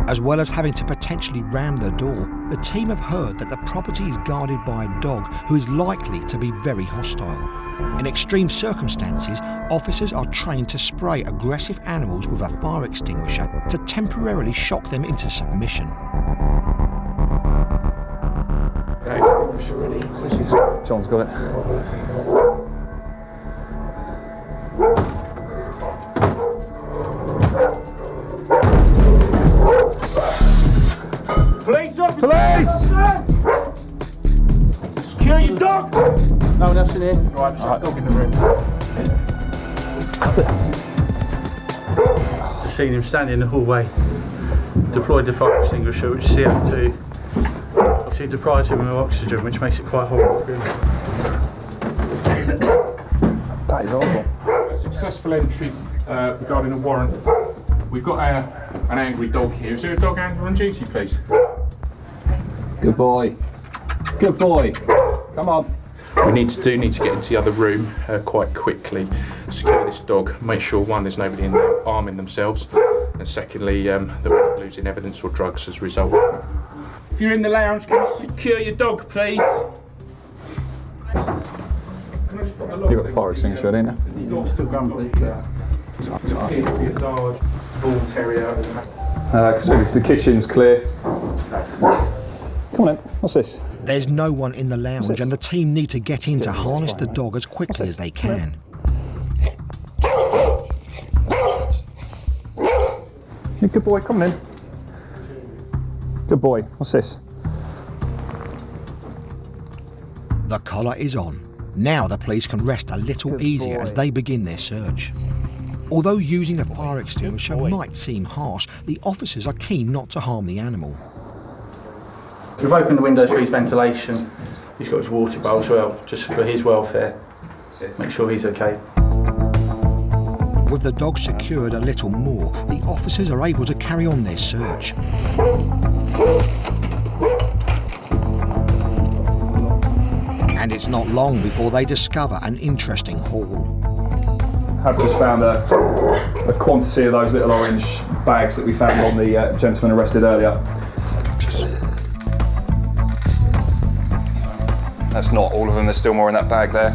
As well as having to potentially ram the door, the team have heard that the property is guarded by a dog who is likely to be very hostile. In extreme circumstances, officers are trained to spray aggressive animals with a fire extinguisher to temporarily shock them into submission. Extinguisher ready. John's got it. Police officer! Police! Secure your dog! No one else in here? Right, shut dog in the room. Just seen him standing in the hallway, deployed the fire extinguisher, which is CO2. Obviously deprives him of oxygen, which makes it quite horrible for him. That is horrible. A successful entry regarding a warrant. We've got an angry dog here. Is there a dog handler on duty, please? Good boy. Good boy. Come on. We need to get into the other room quite quickly. Secure this dog. Make sure, one, there's nobody in there arming themselves, and secondly, that we're not losing evidence or drugs as a result. If you're in the lounge, can you secure your dog, please? You've got the fire extinguisher, didn't you? Still going, yeah. A large bull terrier. So the kitchen's clear. Come on in. What's this? There's no one in the lounge and the team need to get in to harness the dog as quickly as they can. Yeah, good boy, come on in. Good boy. What's this? The collar is on. Now the police can rest a little easier as they begin their search. Although using a fire extinguisher might seem harsh, the officers are keen not to harm the animal. We've opened the windows for his ventilation. He's got his water bowl as well, just for his welfare. Make sure he's okay. With the dog secured a little more, the officers are able to carry on their search. And it's not long before they discover an interesting haul. I've just found a quantity of those little orange bags that we found on the gentleman arrested earlier. That's not all of them, there's still more in that bag there.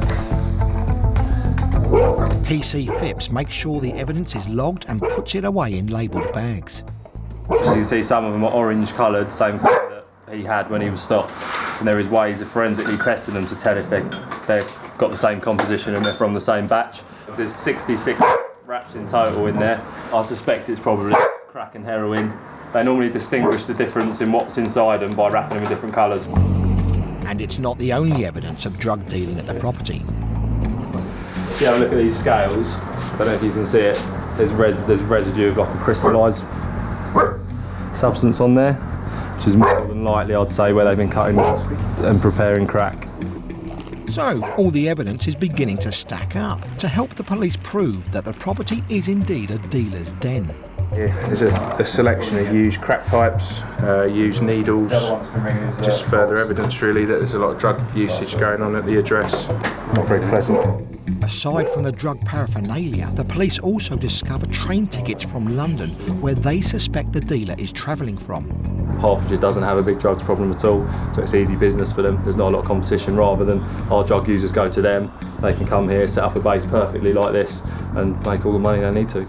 PC Phipps makes sure the evidence is logged and puts it away in labelled bags. As you can see, some of them are orange coloured, same colour that he had when he was stopped. And there is ways of forensically testing them to tell if they've got the same composition and they're from the same batch. There's 66 wraps in total in there. I suspect it's probably crack and heroin. They normally distinguish the difference in what's inside them by wrapping them in different colours. And it's not the only evidence of drug dealing at the property. If you have a look at these scales, I don't know if you can see it, there's residue of like a crystallised substance on there, which is more than likely, I'd say, where they've been cutting and preparing crack. So, all the evidence is beginning to stack up to help the police prove that the property is indeed a dealer's den. There's a selection of used crack pipes, used needles, just further evidence really that there's a lot of drug usage going on at the address. Not very pleasant. Aside from the drug paraphernalia, the police also discover train tickets from London where they suspect the dealer is travelling from. Hertfordshire doesn't have a big drugs problem at all, so it's easy business for them. There's not a lot of competition. Rather than our drug users go to them, they can come here, set up a base perfectly like this and make all the money they need to.